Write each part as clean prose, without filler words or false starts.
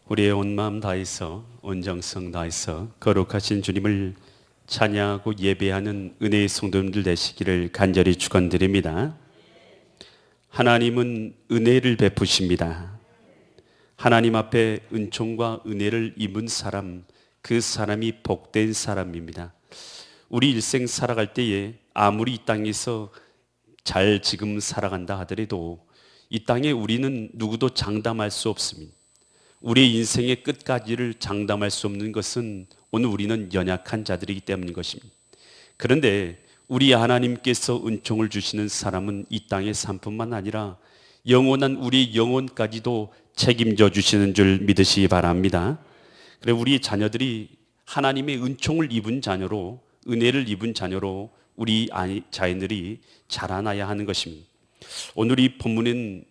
우리의 온 마음 다해서 온 정성 다해서 거룩하신 주님을 찬양하고 예배하는 은혜의 성도님들 되시기를 간절히 축원드립니다. 하나님은 은혜를 베푸십니다. 하나님 앞에 은총과 은혜를 입은 사람, 그 사람이 복된 사람입니다. 우리 일생 살아갈 때에 아무리 이 땅에서 잘 지금 살아간다 하더라도 이 땅에 우리는 누구도 장담할 수 없습니다. 우리의 인생의 끝까지를 장담할 수 없는 것은 오늘 우리는 연약한 자들이기 때문인 것입니다. 그런데 우리 하나님께서 은총을 주시는 사람은 이 땅의 삶뿐만 아니라 영원한 우리 영혼까지도 책임져 주시는 줄 믿으시기 바랍니다. 그래 우리 자녀들이 하나님의 은총을 입은 자녀로, 은혜를 입은 자녀로 우리 자녀들이 자라나야 하는 것입니다. 오늘 이 본문은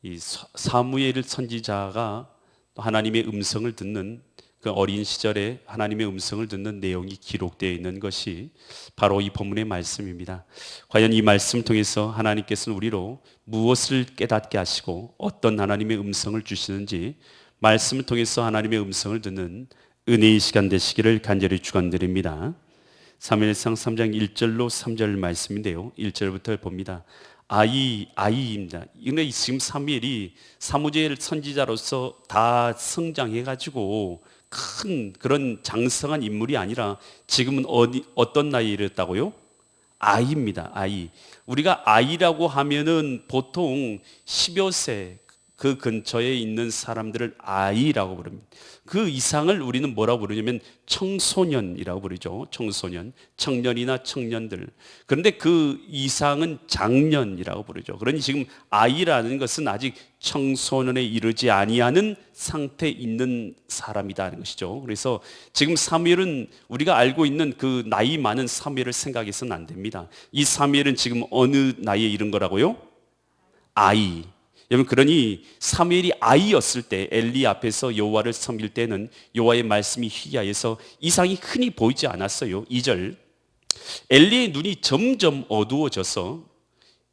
이 사무엘 선지자가 하나님의 음성을 듣는 그 어린 시절에 하나님의 음성을 듣는 내용이 기록되어 있는 것이 바로 이 본문의 말씀입니다. 과연 이 말씀을 통해서 하나님께서는 우리로 무엇을 깨닫게 하시고 어떤 하나님의 음성을 주시는지 말씀을 통해서 하나님의 음성을 듣는 은혜의 시간 되시기를 간절히 축원드립니다. 사무엘상 3장 1절로 3절 말씀인데요, 1절부터 봅니다. 아이입니다. 근데 지금 사무엘이 사무엘 선지자로서 다 성장해가지고 큰 그런 장성한 인물이 아니라 지금은 어떤 나이에 이르렀다고요? 아이입니다. 아이. 우리가 아이라고 하면은 보통 10여 세 그 근처에 있는 사람들을 아이라고 부릅니다. 그 이상을 우리는 뭐라고 부르냐면 청소년이라고 부르죠. 청소년, 청년이나 청년들. 그런데 그 이상은 장년이라고 부르죠. 그러니 지금 아이라는 것은 아직 청소년에 이르지 아니하는 상태에 있는 사람이라는 것이죠. 그래서 지금 사무엘은 우리가 알고 있는 그 나이 많은 사무엘을 생각해서는 안 됩니다. 이 사무엘은 지금 어느 나이에 이른 거라고요? 아이. 여러분, 그러니 사무엘이 아이였을 때 엘리 앞에서 여호와를 섬길 때는 여호와의 말씀이 희귀하여서 이상이 흔히 보이지 않았어요. 2절, 엘리의 눈이 점점 어두워져서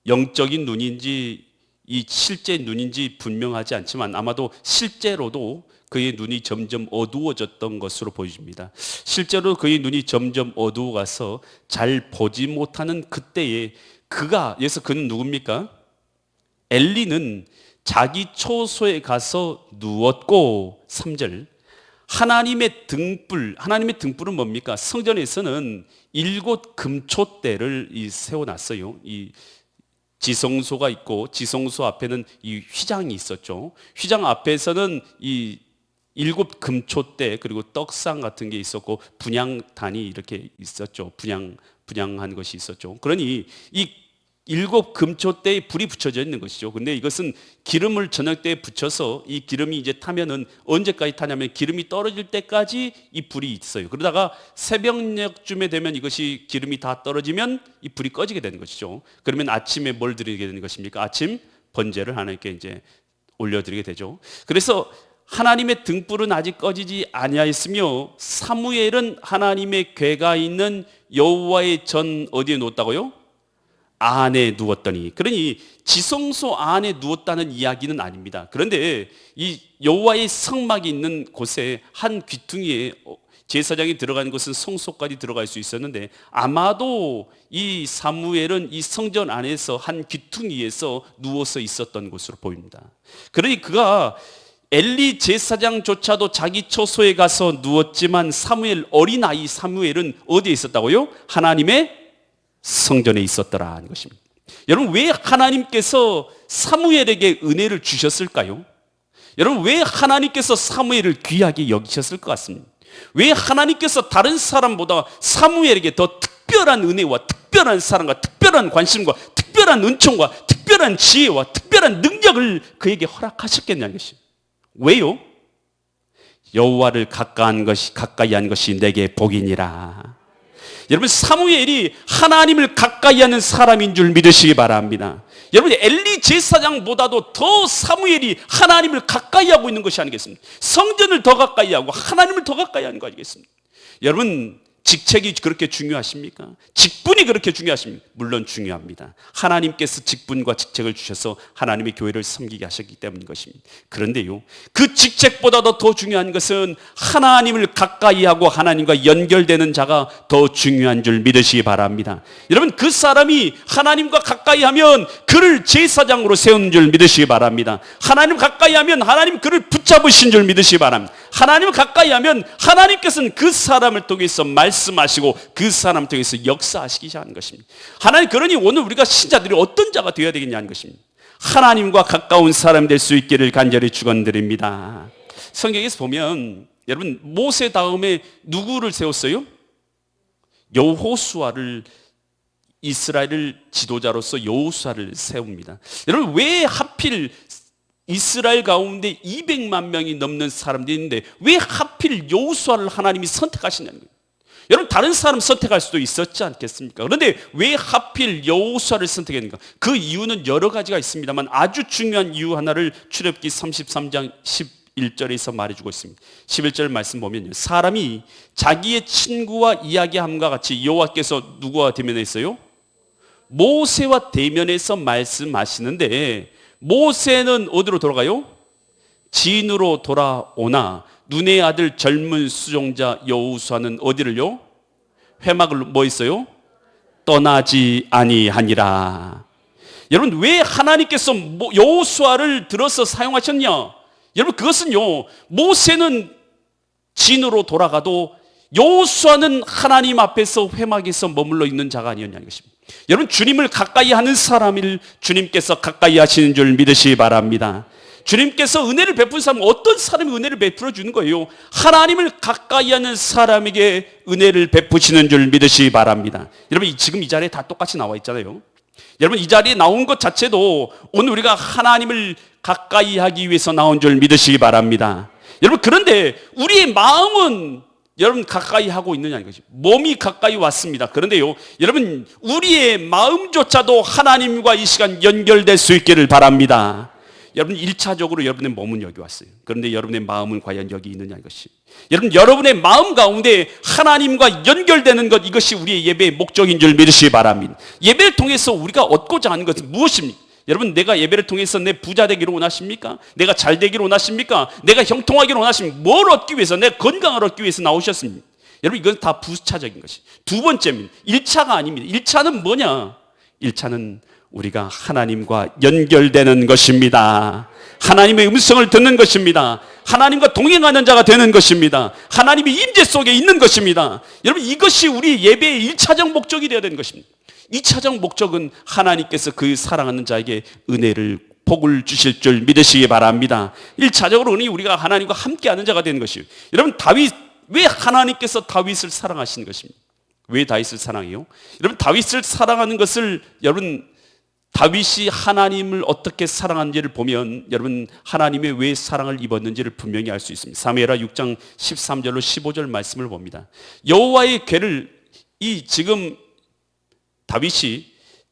영적인 눈인지 이 실제 눈인지 분명하지 않지만 아마도 실제로도 그의 눈이 점점 어두워졌던 것으로 보여집니다. 실제로 그의 눈이 점점 어두워가서 잘 보지 못하는 그때에 여기서 그는 누굽니까? 엘리는 자기 초소에 가서 누웠고, 3절, 하나님의 등불은 뭡니까? 성전에서는 7 금초대를 세워놨어요. 이 지성소가 있고 지성소 앞에는 이 휘장이 있었죠. 휘장 앞에서는 이 7 금초대 그리고 떡상 같은 게 있었고 분향단이 이렇게 있었죠. 분향한 것이 있었죠. 그러니 이 7 금초대에 불이 붙여져 있는 것이죠. 근데 이것은 기름을 저녁 때에 붙여서 이 기름이 이제 타면은 언제까지 타냐면 기름이 떨어질 때까지 이 불이 있어요. 그러다가 새벽녘쯤에 되면 이것이 기름이 다 떨어지면 이 불이 꺼지게 되는 것이죠. 그러면 아침에 뭘 드리게 되는 것입니까? 아침 번제를 하나님께 이제 올려드리게 되죠. 그래서 하나님의 등불은 아직 꺼지지 아니하였으며 사무엘은 하나님의 궤가 있는 여호와의 전 어디에 놓았다고요? 안에 누웠더니, 그러니 지성소 안에 누웠다는 이야기는 아닙니다. 그런데 이 여호와의 성막이 있는 곳에 한 귀퉁이에 제사장이 들어가는 것은 성소까지 들어갈 수 있었는데 아마도 이 사무엘은 이 성전 안에서 한 귀퉁이에서 누워서 있었던 것으로 보입니다. 그러니 그가 엘리 제사장조차도 자기 처소에 가서 누웠지만 어린아이 사무엘은 어디에 있었다고요? 하나님의 성전에 있었더라 하는 것입니다. 여러분, 왜 하나님께서 사무엘에게 은혜를 주셨을까요? 여러분, 왜 하나님께서 사무엘을 귀하게 여기셨을 것 같습니다. 왜 하나님께서 다른 사람보다 사무엘에게 더 특별한 은혜와 특별한 사랑과 특별한 관심과 특별한 은총과 특별한 지혜와 특별한 능력을 그에게 허락하셨겠냐는 것입니다. 왜요? 여호와를 가까이 한 것이 내게 복이니라. 여러분, 사무엘이 하나님을 가까이 하는 사람인 줄 믿으시기 바랍니다. 여러분, 엘리 제사장보다도 더 사무엘이 하나님을 가까이 하고 있는 것이 아니겠습니까? 성전을 더 가까이 하고 하나님을 더 가까이 하는 거 아니겠습니까? 여러분, 직책이 그렇게 중요하십니까? 직분이 그렇게 중요하십니까? 물론 중요합니다. 하나님께서 직분과 직책을 주셔서 하나님의 교회를 섬기게 하셨기 때문인 것입니다. 그런데요, 그 직책보다도 더 중요한 것은 하나님을 가까이 하고 하나님과 연결되는 자가 더 중요한 줄 믿으시기 바랍니다. 여러분, 그 사람이 하나님과 가까이 하면 그를 제사장으로 세우는 줄 믿으시기 바랍니다. 하나님 가까이 하면 하나님 그를 붙잡으신 줄 믿으시기 바랍니다. 하나님을 가까이 하면 하나님께서는 그 사람을 통해서 말씀하시고 그 사람을 통해서 역사하시기 시작하는 것입니다. 하나님, 그러니 오늘 우리가 신자들이 어떤 자가 되어야 되겠냐는 것입니다. 하나님과 가까운 사람 될 수 있기를 간절히 축원드립니다. 성경에서 보면 여러분, 모세 다음에 누구를 세웠어요? 여호수아를, 이스라엘을 지도자로서 여호수아를 세웁니다. 여러분, 왜 하필 이스라엘 가운데 200만 명이 넘는 사람들이 있는데 왜 하필 여호수아를 하나님이 선택하시냐는 거예요. 여러분, 다른 사람 선택할 수도 있었지 않겠습니까? 그런데 왜 하필 여호수아를 선택했는가? 그 이유는 여러 가지가 있습니다만 아주 중요한 이유 하나를 출애굽기 33장 11절에서 말해주고 있습니다. 11절 말씀 보면요, 사람이 자기의 친구와 이야기함과 같이 여호와께서 누구와 대면했어요? 모세와 대면해서 말씀하시는데, 모세는 어디로 돌아가요? 진으로 돌아오나 눈의 아들 젊은 수종자 여호수아는 어디를요? 회막을 뭐 있어요? 떠나지 아니하니라. 여러분, 왜 하나님께서 여호수아를 들어서 사용하셨냐? 여러분, 그것은요, 모세는 진으로 돌아가도 여호수아는 하나님 앞에서 회막에서 머물러 있는 자가 아니었냐는 것입니다. 여러분, 주님을 가까이 하는 사람을 주님께서 가까이 하시는 줄 믿으시기 바랍니다. 주님께서 은혜를 베푼 사람은 어떤 사람이 은혜를 베풀어 주는 거예요? 하나님을 가까이 하는 사람에게 은혜를 베푸시는 줄 믿으시기 바랍니다. 여러분, 지금 이 자리에 다 똑같이 나와 있잖아요. 여러분, 이 자리에 나온 것 자체도 오늘 우리가 하나님을 가까이 하기 위해서 나온 줄 믿으시기 바랍니다. 여러분, 그런데 우리의 마음은 여러분 가까이 하고 있느냐는 거죠. 몸이 가까이 왔습니다. 그런데요, 여러분, 우리의 마음조차도 하나님과 이 시간 연결될 수 있기를 바랍니다. 여러분, 1차적으로 여러분의 몸은 여기 왔어요. 그런데 여러분의 마음은 과연 여기 있느냐는 것이, 여러분, 여러분의 마음 가운데 하나님과 연결되는 것, 이것이 우리의 예배의 목적인 줄 믿으시기 바랍니다. 예배를 통해서 우리가 얻고자 하는 것은 무엇입니까? 여러분, 내가 예배를 통해서 내 부자 되기를 원하십니까? 내가 잘 되기를 원하십니까? 내가 형통하기를 원하십니까? 뭘 얻기 위해서, 내 건강을 얻기 위해서 나오셨습니까? 여러분, 이건 다 부차적인 것이. 두 번째입니다. 1차가 아닙니다. 1차는 뭐냐? 1차는 우리가 하나님과 연결되는 것입니다. 하나님의 음성을 듣는 것입니다. 하나님과 동행하는 자가 되는 것입니다. 하나님의 임재 속에 있는 것입니다. 여러분, 이것이 우리 예배의 1차적 목적이 되어야 되는 것입니다. 2차적 목적은 하나님께서 그 사랑하는 자에게 은혜를, 복을 주실 줄 믿으시기 바랍니다. 1차적으로는 우리가 하나님과 함께하는 자가 되는 것이에요. 여러분, 다윗, 왜 하나님께서 다윗을 사랑하신 것입니까? 왜 다윗을 사랑해요? 여러분, 다윗을 사랑하는 것을, 여러분, 다윗이 하나님을 어떻게 사랑하는지를 보면 여러분, 하나님의 왜 사랑을 입었는지를 분명히 알 수 있습니다. 사무엘하 6장 13절로 15절 말씀을 봅니다. 여호와의 궤를, 지금 다윗이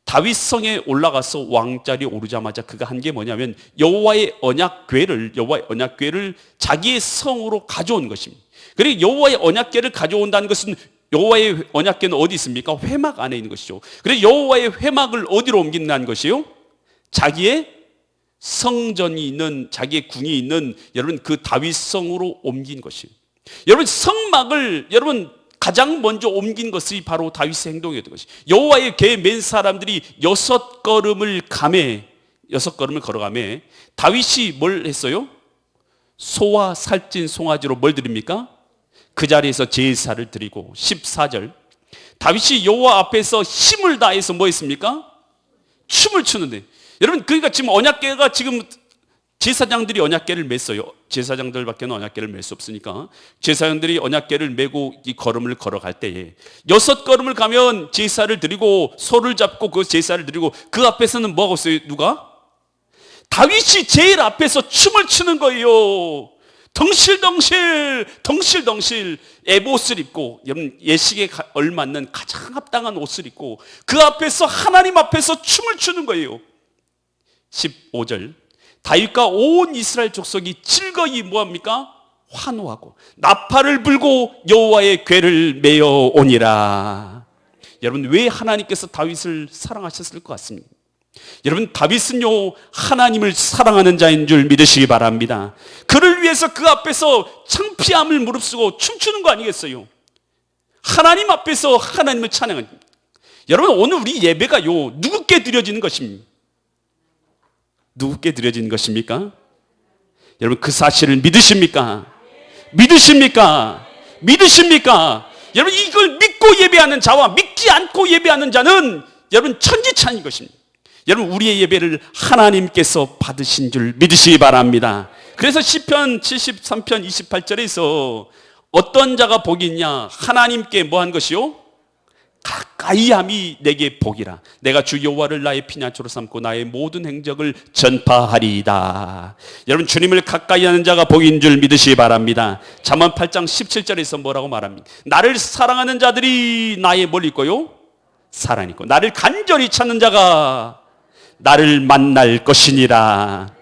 다윗성에 올라가서 왕자리에 오르자마자 그가 한 게 뭐냐면 여호와의 언약궤를 자기의 성으로 가져온 것입니다. 그리고 여호와의 언약궤를 가져온다는 것은, 여호와의 언약궤는 어디 있습니까? 회막 안에 있는 것이죠. 그래서 여호와의 회막을 어디로 옮긴다는 것이요? 자기의 성전이 있는, 자기의 궁이 있는, 여러분, 그 다윗성으로 옮긴 것이에요. 여러분, 성막을 여러분 가장 먼저 옮긴 것이 바로 다윗의 행동이었던 것이. 여호와의 궤에 맨 사람들이 6걸음을 걸어가며 다윗이 뭘 했어요? 소와 살찐 송아지로 뭘 드립니까? 그 자리에서 제사를 드리고. 14절, 다윗이 여호와 앞에서 힘을 다해서 뭐 했습니까? 춤을 추는데, 여러분, 그러니까 지금 언약궤가, 지금 제사장들이 언약궤를 맸어요. 제사장들밖에는 언약궤를 맬 수 없으니까 제사장들이 언약궤를 메고 이 걸음을 걸어갈 때에 6걸음을 가면 제사를 드리고 소를 잡고 그 제사를 드리고, 그 앞에서는 뭐 하고 있어요? 누가? 다윗이 제일 앞에서 춤을 추는 거예요. 덩실덩실 에봇을 입고, 여러분, 예식에 얼맞는 가장 합당한 옷을 입고 그 앞에서, 하나님 앞에서 춤을 추는 거예요. 15절, 다윗과 온 이스라엘 족속이 즐거이 뭐합니까? 환호하고 나팔을 불고 여호와의 궤를 메어 오니라. 여러분, 왜 하나님께서 다윗을 사랑하셨을 것 같습니까? 여러분, 다윗은요 하나님을 사랑하는 자인 줄 믿으시기 바랍니다. 그를 위해서 그 앞에서 창피함을 무릅쓰고 춤추는 거 아니겠어요? 하나님 앞에서 하나님을 찬양하는. 여러분, 오늘 우리 예배가요 누구께 드려지는 것입니까? 누구께 드려지는 것입니까? 여러분, 그 사실을 믿으십니까? 믿으십니까? 믿으십니까? 여러분, 이걸 믿고 예배하는 자와 믿지 않고 예배하는 자는 여러분 천지차이인 것입니다. 여러분, 우리의 예배를 하나님께서 받으신 줄 믿으시기 바랍니다. 그래서 시편 73편 28절에서 어떤 자가 복이 있냐? 하나님께 뭐한 것이요? 가까이 함이 내게 복이라. 내가 주 여호와를 나의 피난처로 삼고 나의 모든 행적을 전파하리이다. 여러분, 주님을 가까이 하는 자가 복인 줄 믿으시기 바랍니다. 잠언 8장 17절에서 뭐라고 말합니까? 나를 사랑하는 자들이 나의 뭘 있고요? 사랑 있고, 나를 간절히 찾는 자가 나를 만날 것이니라.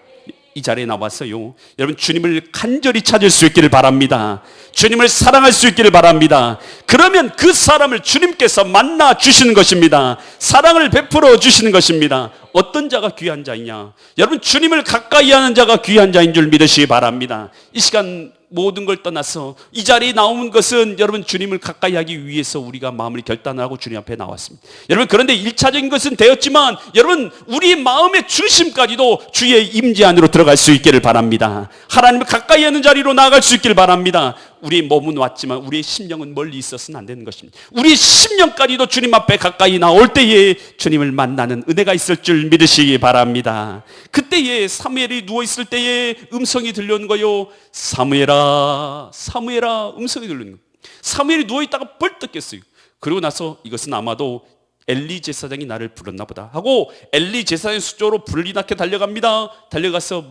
이 자리에 나왔어요. 여러분, 주님을 간절히 찾을 수 있기를 바랍니다. 주님을 사랑할 수 있기를 바랍니다. 그러면 그 사람을 주님께서 만나 주시는 것입니다. 사랑을 베풀어 주시는 것입니다. 어떤 자가 귀한 자이냐? 여러분, 주님을 가까이 하는 자가 귀한 자인 줄 믿으시기 바랍니다. 이 시간 모든 걸 떠나서 이 자리에 나온 것은 여러분 주님을 가까이 하기 위해서 우리가 마음을 결단하고 주님 앞에 나왔습니다. 여러분, 그런데 1차적인 것은 되었지만 여러분, 우리의 마음의 중심까지도 주의 임재 안으로 들어갈 수 있기를 바랍니다. 하나님을 가까이 하는 자리로 나아갈 수 있기를 바랍니다. 우리의 몸은 왔지만 우리의 심령은 멀리 있어서는 안 되는 것입니다. 우리의 심령까지도 주님 앞에 가까이 나올 때에 주님을 만나는 은혜가 있을 줄 믿으시기 바랍니다. 그때에 사무엘이 누워있을 때에 음성이 들려오는 거요. 사무엘아, 사무엘아, 음성이 들리는 거예요. 사무엘이 누워있다가 벌떡 깼어요. 그리고 나서 이것은 아마도 엘리 제사장이 나를 불렀나 보다 하고 엘리 제사장의 수조로 불이 나게 달려갑니다. 달려가서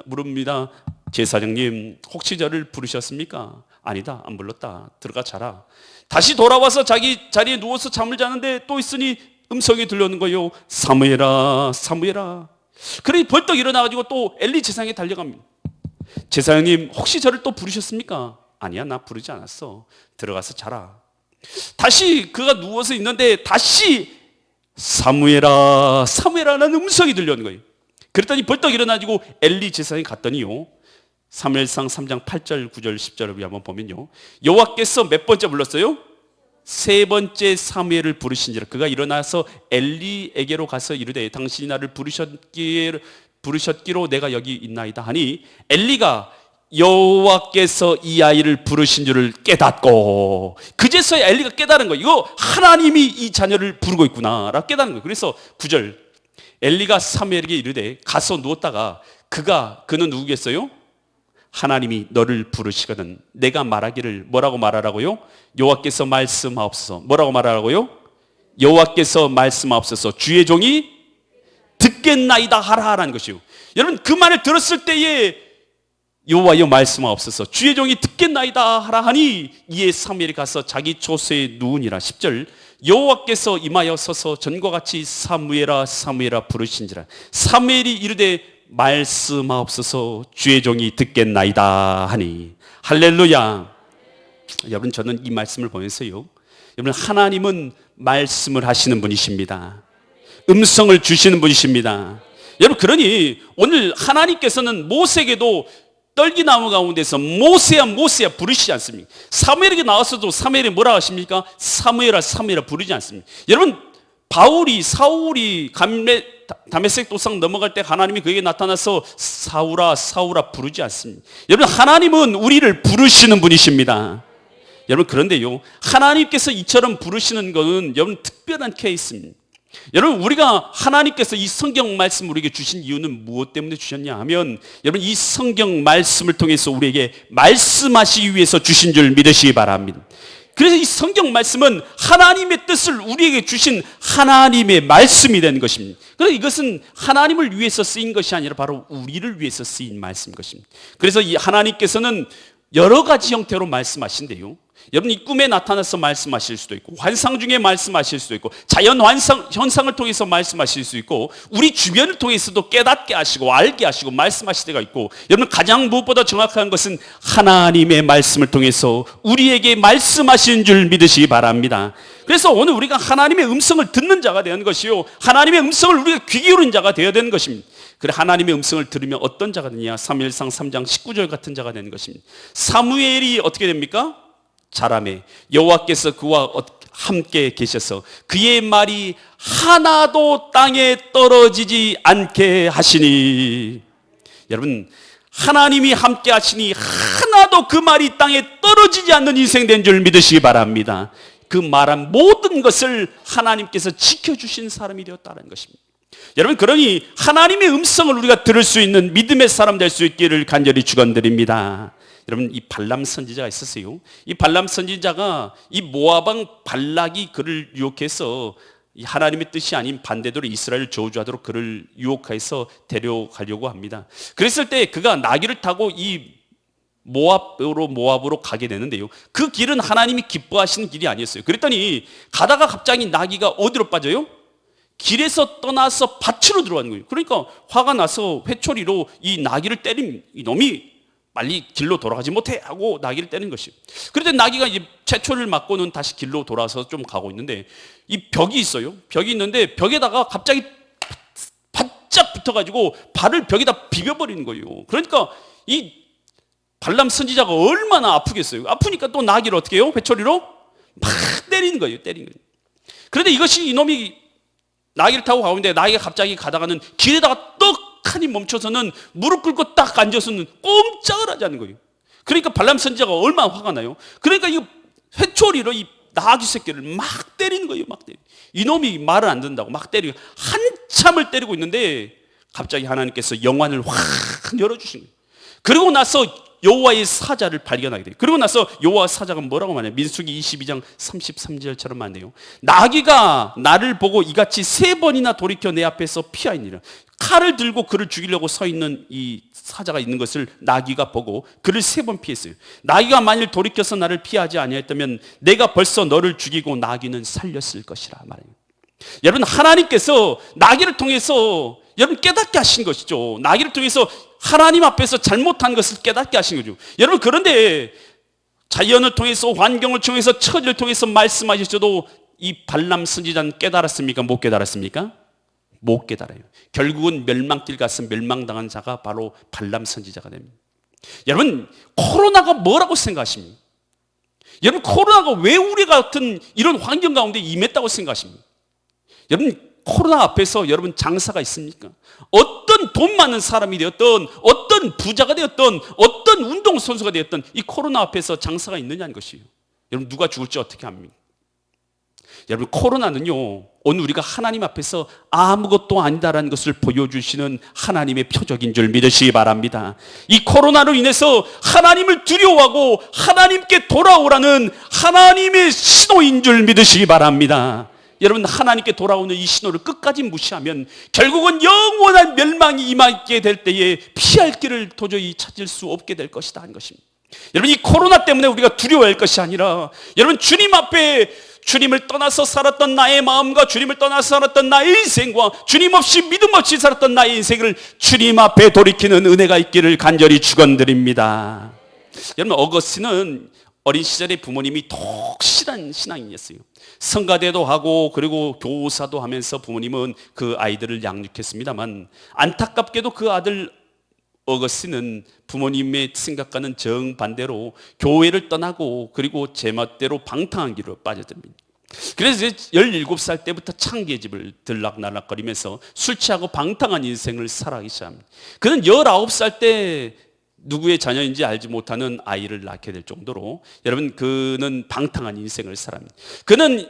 물읍니다. 제사장님, 혹시 저를 부르셨습니까? 아니다, 안 불렀다. 들어가 자라. 다시 돌아와서 자기 자리에 누워서 잠을 자는데 또 있으니 음성이 들려오는 거예요. 사무엘아, 사무엘아. 그러니 벌떡 일어나가지고 또 엘리 제사장에 달려갑니다. 제사장님, 혹시 저를 또 부르셨습니까? 아니야, 나 부르지 않았어. 들어가서 자라. 다시 그가 누워서 있는데 다시 사무엘아, 사무엘아라는 음성이 들려오는 거예요. 그랬더니 벌떡 일어나지고 엘리 제사장이 갔더니요, 사무엘상 3장 8절 9절 10절을 한번 보면요, 여호와께서 몇 번째 불렀어요? 세 번째 사무엘을 부르신지라. 그가 일어나서 엘리에게로 가서 이르되 당신이 나를 부르셨기로 내가 여기 있나이다 하니 엘리가 여호와께서 이 아이를 부르신 줄을 깨닫고, 그제서야 엘리가 깨달은 거예요. 이거 하나님이 이 자녀를 부르고 있구나 라고 깨달은 거예요. 그래서 9절, 엘리가 사무엘에게 이르되 가서 누웠다가 그는 누구겠어요? 하나님이 너를 부르시거든 내가 말하기를 뭐라고 말하라고요? 여호와께서 말씀하옵소서. 뭐라고 말하라고요? 여호와께서 말씀하옵소서. 주의 종이 듣겠나이다 하라라는 것이요. 여러분, 그 말을 들었을 때에 여호와여 말씀하옵소서. 주의 종이 듣겠나이다 하라 하니 이에 사무엘이 가서 자기 조서에 누우니라. 10절, 여호와께서 임하여 서서 전과 같이 사무엘아 사무엘아 부르신지라. 사무엘이 이르되 말씀하옵소서. 주의 종이 듣겠나이다 하니. 할렐루야. 여러분, 저는 이 말씀을 보면서요, 여러분, 하나님은 말씀을 하시는 분이십니다. 음성을 주시는 분이십니다. 여러분, 그러니 오늘 하나님께서는 모세에게도 떨기나무 가운데서 모세야 모세야 부르시지 않습니까? 사무엘에게 나와서도 사무엘이 뭐라 하십니까? 사무엘아 사무엘아 부르지 않습니다. 여러분, 사울이 다메섹 도상 넘어갈 때 하나님이 그에게 나타나서 사울아 사울아 부르지 않습니다. 여러분, 하나님은 우리를 부르시는 분이십니다. 여러분, 그런데요, 하나님께서 이처럼 부르시는 것은 여러분 특별한 케이스입니다. 여러분, 우리가 하나님께서 이 성경 말씀을 우리에게 주신 이유는 무엇 때문에 주셨냐 하면, 여러분, 이 성경 말씀을 통해서 우리에게 말씀하시기 위해서 주신 줄 믿으시기 바랍니다. 그래서 이 성경 말씀은 하나님의 뜻을 우리에게 주신 하나님의 말씀이 되는 것입니다. 그래서 이것은 하나님을 위해서 쓰인 것이 아니라 바로 우리를 위해서 쓰인 말씀인 것입니다. 그래서 이 하나님께서는 여러 가지 형태로 말씀하신대요. 여러분, 이 꿈에 나타나서 말씀하실 수도 있고, 환상 중에 말씀하실 수도 있고, 자연 현상을 통해서 말씀하실 수 있고, 우리 주변을 통해서도 깨닫게 하시고 알게 하시고 말씀하실 때가 있고, 여러분, 가장 무엇보다 정확한 것은 하나님의 말씀을 통해서 우리에게 말씀하신 줄 믿으시기 바랍니다. 그래서 오늘 우리가 하나님의 음성을 듣는 자가 되는 것이요, 하나님의 음성을 우리가 귀 기울인 자가 되어야 되는 것입니다. 그래, 하나님의 음성을 들으면 어떤 자가 되냐? 사무엘상 3장 19절 같은 자가 되는 것입니다. 사무엘이 어떻게 됩니까? 자라매 여호와께서 그와 함께 계셔서 그의 말이 하나도 땅에 떨어지지 않게 하시니. 여러분, 하나님이 함께 하시니 하나도 그 말이 땅에 떨어지지 않는 인생 된 줄 믿으시기 바랍니다. 그 말한 모든 것을 하나님께서 지켜주신 사람이 되었다는 것입니다. 여러분, 그러니 하나님의 음성을 우리가 들을 수 있는 믿음의 사람 될 수 있기를 간절히 축원드립니다. 여러분, 이 발람 선지자가 있었어요. 이 발람 선지자가 이 모압 왕 발락이 그를 유혹해서 하나님의 뜻이 아닌 반대대로 이스라엘을 저주하도록 그를 유혹해서 데려가려고 합니다. 그랬을 때 그가 나귀를 타고 이 모압으로 가게 되는데요, 그 길은 하나님이 기뻐하시는 길이 아니었어요. 그랬더니 가다가 갑자기 나귀가 어디로 빠져요? 길에서 떠나서 밭으로 들어가는 거예요. 그러니까 화가 나서 회초리로 이 나귀를 때린 이놈이 빨리 길로 돌아가지 못해 하고 나귀를 때린 것이에요. 그런데 나귀가 이제 채초를 맞고는 다시 길로 돌아서 좀 가고 있는데, 이 벽이 있어요. 벽이 있는데 벽에다가 갑자기 바짝 붙어가지고 발을 벽에다 비벼버리는 거예요. 그러니까 이 발람 선지자가 얼마나 아프겠어요. 아프니까 또 나귀를 어떻게 해요? 회초리로 막 때리는 거예요. 그런데 이것이 이놈이 나귀를 타고 가는데 나귀가 갑자기 가다가는 길에다가 떡하니 멈춰서는 무릎 꿇고 딱 앉아서는 꼼짝을 하지 않는 거예요. 그러니까 발람 선지자가 얼마나 화가 나요. 그러니까 이 회초리로 이 나귀 새끼를 막 때리는 거예요. 막 때리고. 이놈이 말을 안 듣는다고 막 때리고 한참을 때리고 있는데 갑자기 하나님께서 영안을 확 열어주신 거예요. 그리고 나서 여호와의 사자를 발견하게 돼요. 그리고 나서 여호와 사자가 뭐라고 말해요? 민수기 22장 33절처럼 말해요. 나귀가 나를 보고 이같이 3번이나 돌이켜 내 앞에서 피하이니라. 칼을 들고 그를 죽이려고 서 있는 이 사자가 있는 것을 나귀가 보고 그를 3번 피했어요. 나귀가 만일 돌이켜서 나를 피하지 아니했다면 내가 벌써 너를 죽이고 나귀는 살렸을 것이라 말해요. 여러분, 하나님께서 나귀를 통해서 여러분 깨닫게 하신 것이죠. 나귀를 통해서 하나님 앞에서 잘못한 것을 깨닫게 하신 거죠. 여러분, 그런데 자연을 통해서, 환경을 통해서, 처지를 통해서 말씀하셨어도 이 발람 선지자는 깨달았습니까? 못 깨달았습니까? 못 깨달아요. 결국은 멸망길 가서 멸망당한 자가 바로 발람 선지자가 됩니다. 여러분, 코로나가 뭐라고 생각하십니까? 여러분, 코로나가 왜 우리 같은 이런 환경 가운데 임했다고 생각하십니까? 여러분, 코로나 앞에서 여러분 장사가 있습니까? 어떤 돈 많은 사람이 되었던, 어떤 부자가 되었던, 어떤 운동선수가 되었던 이 코로나 앞에서 장사가 있느냐는 것이에요. 여러분, 누가 죽을지 어떻게 합니까? 여러분, 코로나는요, 오늘 우리가 하나님 앞에서 아무것도 아니다라는 것을 보여주시는 하나님의 표적인 줄 믿으시기 바랍니다. 이 코로나로 인해서 하나님을 두려워하고 하나님께 돌아오라는 하나님의 신호인 줄 믿으시기 바랍니다. 여러분, 하나님께 돌아오는 이 신호를 끝까지 무시하면 결국은 영원한 멸망이 임하게 될 때에 피할 길을 도저히 찾을 수 없게 될 것이다 하는 것입니다. 여러분, 이 코로나 때문에 우리가 두려워할 것이 아니라, 여러분, 주님 앞에 주님을 떠나서 살았던 나의 마음과 주님을 떠나서 살았던 나의 인생과 주님 없이 믿음 없이 살았던 나의 인생을 주님 앞에 돌이키는 은혜가 있기를 간절히 축원드립니다. 여러분, 어거스틴은 어린 시절에 부모님이 독실한 신앙인이었어요. 성가대도 하고 그리고 교사도 하면서 부모님은 그 아이들을 양육했습니다만, 안타깝게도 그 아들 어거스틴은 부모님의 생각과는 정반대로 교회를 떠나고 그리고 제멋대로 방탕한 길로 빠져듭니다. 그래서 17살 때부터 창기의 집을 들락날락거리면서 술 취하고 방탕한 인생을 살아가기 시작합니다. 그는 19살 때 누구의 자녀인지 알지 못하는 아이를 낳게 될 정도로, 여러분, 그는 방탕한 인생을 살아갑니다. 그는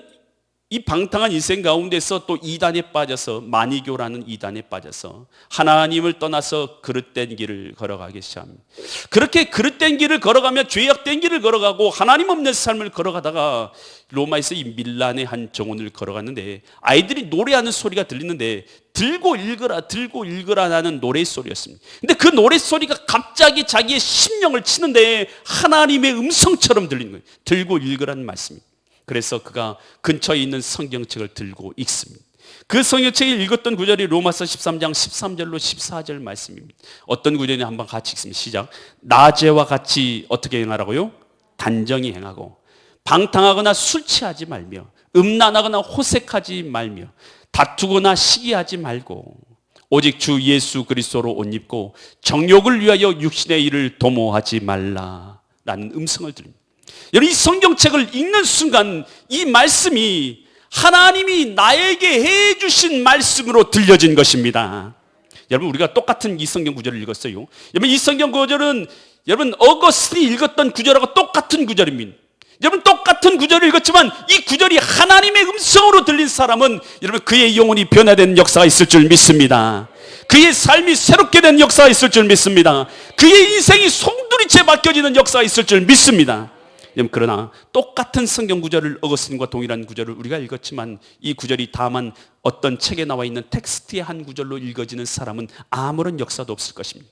이 방탕한 인생 가운데서 또 이단에 빠져서 마니교라는 이단에 빠져서 하나님을 떠나서 그릇된 길을 걸어가기 시작합니다. 그렇게 그릇된 길을 걸어가며 죄악된 길을 걸어가고 하나님 없는 삶을 걸어가다가 로마에서 이 밀란의 한 정원을 걸어갔는데 아이들이 노래하는 소리가 들리는데 들고 읽으라 나는 노래소리였습니다. 근데 그 노래소리가 갑자기 자기의 심령을 치는데 하나님의 음성처럼 들리는 거예요. 들고 읽으라는 말씀입니다. 그래서 그가 근처에 있는 성경책을 들고 읽습니다. 그 성경책을 읽었던 구절이 로마서 13장 13절로 14절 말씀입니다. 어떤 구절이 한번 같이 읽습니다. 시작. 낮에와 같이 어떻게 행하라고요? 단정히 행하고 방탕하거나 술 취하지 말며 음란하거나 호색하지 말며 다투거나 시기하지 말고 오직 주 예수 그리스도로 옷 입고 정욕을 위하여 육신의 일을 도모하지 말라라는 음성을 들립니다. 여러분, 이 성경책을 읽는 순간 이 말씀이 하나님이 나에게 해주신 말씀으로 들려진 것입니다. 여러분, 우리가 똑같은 이 성경 구절을 읽었어요. 여러분, 이 성경 구절은 여러분 어거스틴이 읽었던 구절하고 똑같은 구절입니다. 여러분, 똑같은 구절을 읽었지만 이 구절이 하나님의 음성으로 들린 사람은 여러분 그의 영혼이 변화된 역사가 있을 줄 믿습니다. 그의 삶이 새롭게 된 역사가 있을 줄 믿습니다. 그의 인생이 송두리째 바뀌어지는 역사가 있을 줄 믿습니다. 그러나 똑같은 성경 구절을 어거스틴과 동일한 구절을 우리가 읽었지만 이 구절이 다만 어떤 책에 나와 있는 텍스트의 한 구절로 읽어지는 사람은 아무런 역사도 없을 것입니다.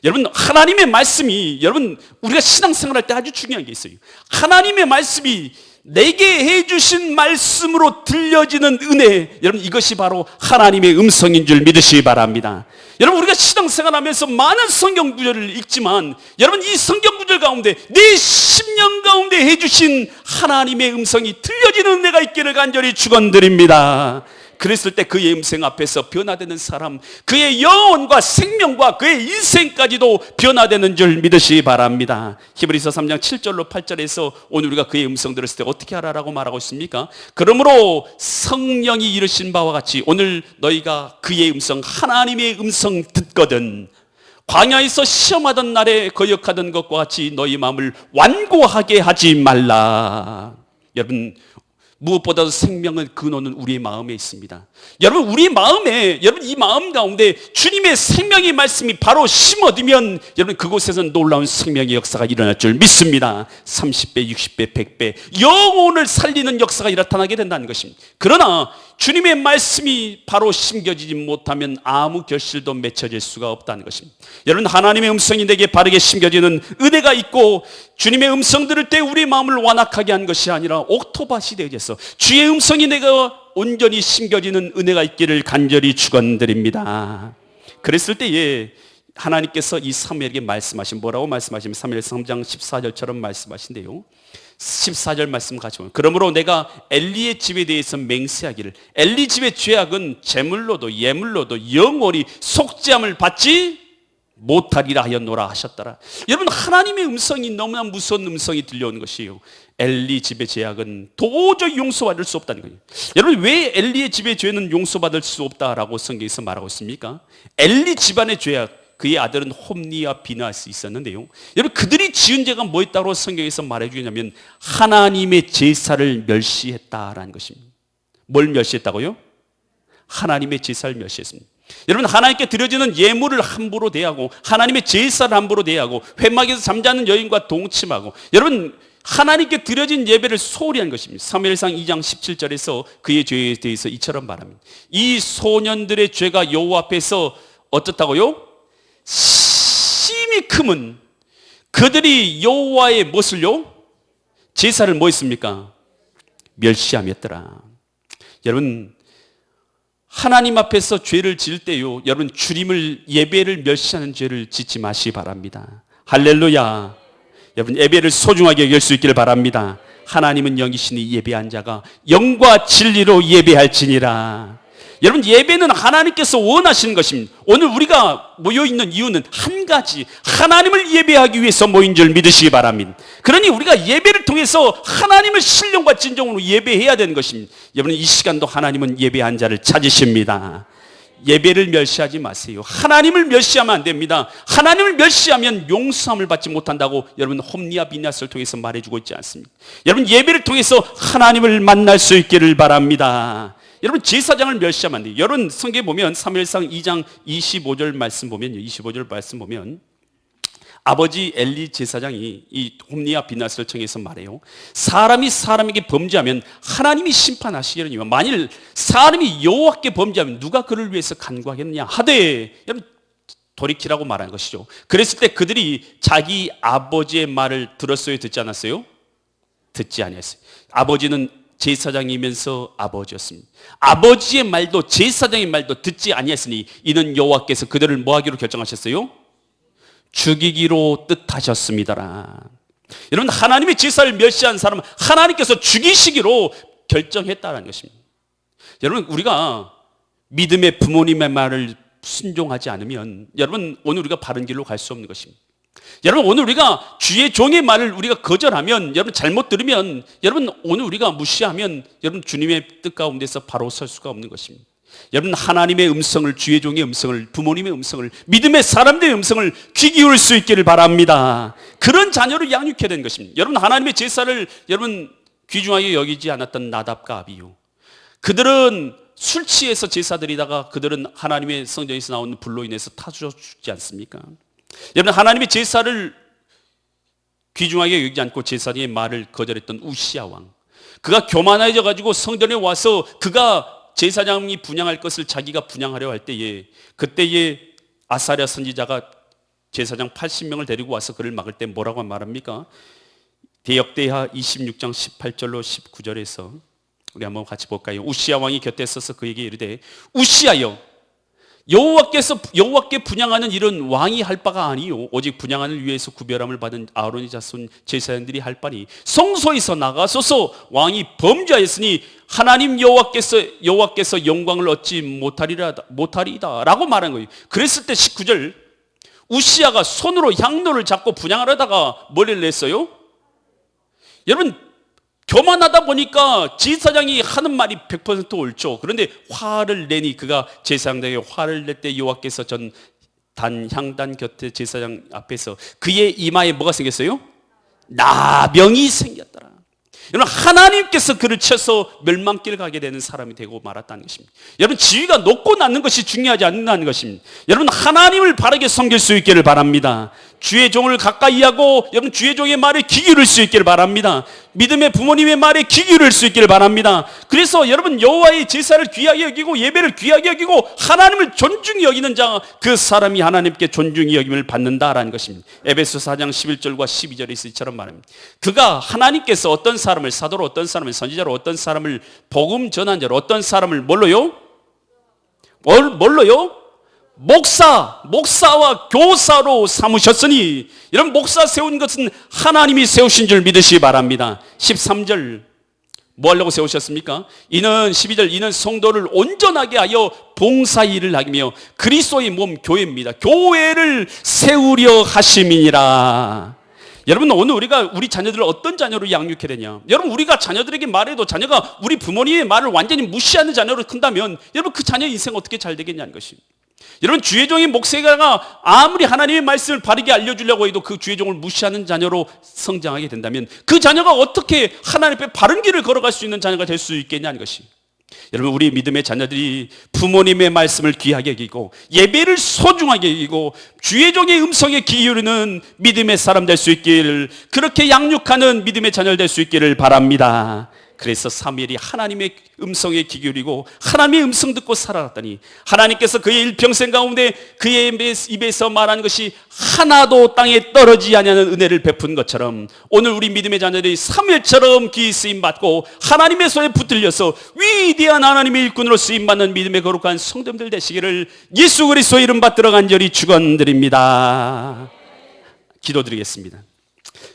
여러분, 하나님의 말씀이 여러분 우리가 신앙생활할 때 아주 중요한 게 있어요. 하나님의 말씀이 내게 해주신 말씀으로 들려지는 은혜, 여러분 이것이 바로 하나님의 음성인 줄 믿으시기 바랍니다. 여러분, 우리가 신앙생활하면서 많은 성경 구절을 읽지만 여러분 이 성경 구절 가운데 내 심령 가운데 해주신 하나님의 음성이 들려지는 은혜가 있기를 간절히 축원드립니다. 그랬을 때 그의 음성 앞에서 변화되는 사람, 그의 영혼과 생명과 그의 인생까지도 변화되는 줄 믿으시기 바랍니다. 히브리서 3장 7절로 8절에서 오늘 우리가 그의 음성 들었을 때 어떻게 하라라고 말하고 있습니까? 그러므로 성령이 이르신 바와 같이 오늘 너희가 그의 음성, 하나님의 음성 듣거든 광야에서 시험하던 날에 거역하던 것과 같이 너희 마음을 완고하게 하지 말라. 여러분, 무엇보다도 생명의 근원은 우리의 마음에 있습니다. 여러분, 우리 마음에, 여러분 이 마음 가운데 주님의 생명의 말씀이 바로 심어두면 여러분 그곳에서 놀라운 생명의 역사가 일어날 줄 믿습니다. 30배, 60배, 100배 영혼을 살리는 역사가 나타나게 된다는 것입니다. 그러나 주님의 말씀이 바로 심겨지지 못하면 아무 결실도 맺혀질 수가 없다는 것입니다. 여러분, 하나님의 음성이 내게 바르게 심겨지는 은혜가 있고 주님의 음성 들을 때 우리 마음을 완악하게 한 것이 아니라 옥토밭이 되어져서 주의 음성이 내가 온전히 심겨지는 은혜가 있기를 간절히 축원드립니다. 그랬을 때에 하나님께서 이 사무엘에게 말씀하신, 뭐라고 말씀하시면 사무엘 3장 14절처럼 말씀하신대요. 14절 말씀 같이 보면, 그러므로 내가 엘리의 집에 대해서 맹세하기를 엘리 집의 죄악은 제물로도 예물로도 영원히 속죄함을 받지 못하리라 하였노라 하셨더라. 여러분, 하나님의 음성이 너무나 무서운 음성이 들려오는 것이에요. 엘리 집의 죄악은 도저히 용서받을 수 없다는 거예요. 여러분, 왜 엘리의 집의 죄는 용서받을 수 없다라고 성경에서 말하고 있습니까? 엘리 집안의 죄악, 그의 아들은 홈니와 비나스 있었는데요, 여러분 그들이 지은 죄가 뭐였다고 성경에서 말해주냐면 하나님의 제사를 멸시했다라는 것입니다. 뭘 멸시했다고요? 하나님의 제사를 멸시했습니다. 여러분, 하나님께 드려지는 예물을 함부로 대하고 하나님의 제사를 함부로 대하고 회막에서 잠자는 여인과 동침하고, 여러분 하나님께 드려진 예배를 소홀히 한 것입니다. 사무엘상 2장 17절에서 그의 죄에 대해서 이처럼 말합니다. 이 소년들의 죄가 여호와 앞에서 어떻다고요? 심히 크면 그들이 여호와의 무엇을요? 제사를 뭐 했습니까? 멸시함이었더라. 여러분, 하나님 앞에서 죄를 지을 때요, 여러분 주님을, 예배를 멸시하는 죄를 짓지 마시기 바랍니다. 할렐루야. 여러분, 예배를 소중하게 여길 수 있기를 바랍니다. 하나님은 영이시니 예배한 자가 영과 진리로 예배할지니라. 여러분, 예배는 하나님께서 원하시는 것입니다. 오늘 우리가 모여있는 이유는 한 가지, 하나님을 예배하기 위해서 모인 줄 믿으시기 바랍니다. 그러니 우리가 예배를 통해서 하나님을 신령과 진정으로 예배해야 되는 것입니다. 여러분, 이 시간도 하나님은 예배한 자를 찾으십니다. 예배를 멸시하지 마세요. 하나님을 멸시하면 안 됩니다. 하나님을 멸시하면 용서함을 받지 못한다고 여러분 홈리아 비냐스를 통해서 말해주고 있지 않습니까? 여러분 예배를 통해서 하나님을 만날 수 있기를 바랍니다. 여러분 제사장을 멸시하면 안 돼요. 여러분 성경에 보면 사무엘상 2장 25절 말씀 보면요, 25절 말씀 보면 아버지 엘리 제사장이 이 홈리아 비나스를 청해서 말해요. 사람이 사람에게 범죄하면 하나님이 심판하시려니와 만일 사람이 여호와께 범죄하면 누가 그를 위해서 간구하겠느냐 하되, 여러분 돌이키라고 말하는 것이죠. 그랬을 때 그들이 자기 아버지의 말을 들었어요, 듣지 않았어요? 듣지 아니했어요. 아버지는 제사장이면서 아버지였습니다. 아버지의 말도 제사장의 말도 듣지 아니했으니 이는 여호와께서 그들을 뭐 하기로 결정하셨어요? 죽이기로 뜻하셨습니다라. 여러분 하나님의 제사를 멸시한 사람은 하나님께서 죽이시기로 결정했다는 것입니다. 여러분 우리가 믿음의 부모님의 말을 순종하지 않으면 여러분 오늘 우리가 바른 길로 갈 수 없는 것입니다. 여러분 오늘 우리가 주의 종의 말을 우리가 거절하면, 여러분 잘못 들으면, 여러분 오늘 우리가 무시하면 여러분 주님의 뜻 가운데서 바로 설 수가 없는 것입니다. 여러분 하나님의 음성을, 주의 종의 음성을, 부모님의 음성을, 믿음의 사람들의 음성을 귀 기울 수 있기를 바랍니다. 그런 자녀를 양육해야 되는 것입니다. 여러분 하나님의 제사를 여러분 귀중하게 여기지 않았던 나답과 아비요, 그들은 술 취해서 제사 드리다가 그들은 하나님의 성전에서 나오는 불로 인해서 타주어 죽지 않습니까? 여러분 하나님의 제사를 귀중하게 여기지 않고 제사장의 말을 거절했던 우시아 왕, 그가 교만해져 가지고 성전에 와서 그가 제사장이 분향할 것을 자기가 분향하려 할 때에, 그때에 아사랴 선지자가 제사장 80명을 데리고 와서 그를 막을 때 뭐라고 말합니까? 대역대하 26장 18절로 19절에서 우리 한번 같이 볼까요? 우시아 왕이 곁에 서서 그에게 이르되 우시아여, 여호와께 분향하는 일은 왕이 할 바가 아니요 오직 분향하는 위에서 구별함을 받은 아론의 자손 제사장들이 할 바니 성소에서 나가소서. 왕이 범죄하였으니 하나님 여호와께서 영광을 얻지 못하리이다 라고 말한 거예요. 그랬을 때 19절, 우시아가 손으로 향로를 잡고 분향하려다가 머리를 냈어요. 여러분 교만하다 보니까 제사장이 하는 말이 100% 옳죠. 그런데 화를 내니, 그가 제사장에게 화를 낼 때 여호와께서 향단 곁에 제사장 앞에서 그의 이마에 뭐가 생겼어요? 나병이 생겼더라. 여러분 하나님께서 그를 쳐서 멸망길 가게 되는 사람이 되고 말았다는 것입니다. 여러분 지위가 높고 낮는 것이 중요하지 않는다는 것입니다. 여러분 하나님을 바르게 섬길 수 있기를 바랍니다. 주의 종을 가까이 하고 여러분 주의 종의 말에 귀 기울일 수 있기를 바랍니다. 믿음의 부모님의 말에 귀 기울일 수 있기를 바랍니다. 그래서 여러분 여호와의 제사를 귀하게 여기고 예배를 귀하게 여기고 하나님을 존중히 여기는 자, 그 사람이 하나님께 존중히 여김을 받는다라는 것입니다. 에베소 4장 11절과 12절에 이처럼 말합니다. 그가 하나님께서 어떤 사람을 사도로, 어떤 사람을 선지자로, 어떤 사람을 복음 전한 자로, 어떤 사람을 뭘로요? 뭘로요? 목사와 교사로 삼으셨으니, 이런 목사 세운 것은 하나님이 세우신 줄 믿으시기 바랍니다. 13절 뭐 하려고 세우셨습니까? 12절 이는 성도를 온전하게 하여 봉사일을 하며 그리스도의 몸 교회입니다. 교회를 세우려 하심이니라. 여러분 오늘 우리가 우리 자녀들을 어떤 자녀로 양육해야 되냐? 여러분 우리가 자녀들에게 말해도 자녀가 우리 부모님의 말을 완전히 무시하는 자녀로 큰다면 여러분 그 자녀 인생 어떻게 잘 되겠냐는 것입니다. 여러분 주의 종인 목사가 아무리 하나님의 말씀을 바르게 알려주려고 해도 그 주의 종을 무시하는 자녀로 성장하게 된다면 그 자녀가 어떻게 하나님 앞에 바른 길을 걸어갈 수 있는 자녀가 될 수 있겠냐는 것입니다. 여러분 우리 믿음의 자녀들이 부모님의 말씀을 귀하게 여기고 예배를 소중하게 여기고 주의 종의 음성에 귀 기울이는 믿음의 사람 될 수 있기를, 그렇게 양육하는 믿음의 자녀 될 수 있기를 바랍니다. 그래서 사무엘이 하나님의 음성에 귀 기울이고 하나님의 음성 듣고 살아갔더니 하나님께서 그의 일평생 가운데 그의 입에서 말한 것이 하나도 땅에 떨어지지 아니하는 은혜를 베푼 것처럼 오늘 우리 믿음의 자녀들이 사무엘처럼 귀 쓰임받고 하나님의 손에 붙들려서 위대한 하나님의 일꾼으로 쓰임받는 믿음의 거룩한 성도들 되시기를 예수 그리스도의 이름 받들어 간절히 축원드립니다. 기도드리겠습니다.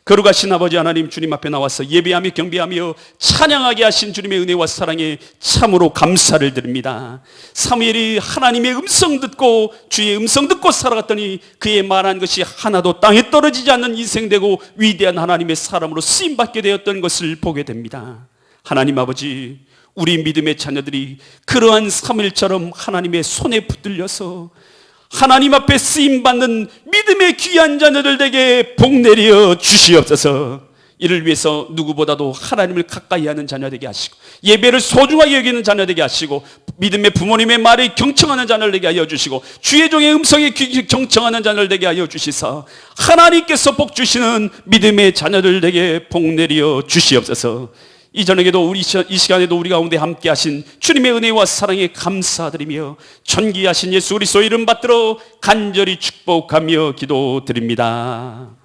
거룩하신 아버지 하나님, 주님 앞에 나와서 예배하며 경배하며 찬양하게 하신 주님의 은혜와 사랑에 참으로 감사를 드립니다. 사무엘이 하나님의 음성 듣고 주의 음성 듣고 살아갔더니 그의 말한 것이 하나도 땅에 떨어지지 않는 인생 되고 위대한 하나님의 사람으로 쓰임받게 되었던 것을 보게 됩니다. 하나님 아버지, 우리 믿음의 자녀들이 그러한 사무엘처럼 하나님의 손에 붙들려서 하나님 앞에 쓰임받는 믿음의 귀한 자녀들 되게 복내려 주시옵소서. 이를 위해서 누구보다도 하나님을 가까이 하는 자녀 되게 하시고, 예배를 소중하게 여기는 자녀 되게 하시고, 믿음의 부모님의 말에 경청하는 자녀 되게 하여 주시고, 주의 종의 음성에 경청하는 자녀 되게 하여 주시사 하나님께서 복 주시는 믿음의 자녀들 되게 복내려 주시옵소서. 이 저녁에도 이 시간에도 우리 가운데 함께 하신 주님의 은혜와 사랑에 감사드리며 존귀하신 예수 그리스도 이름 받들어 간절히 축복하며 기도드립니다.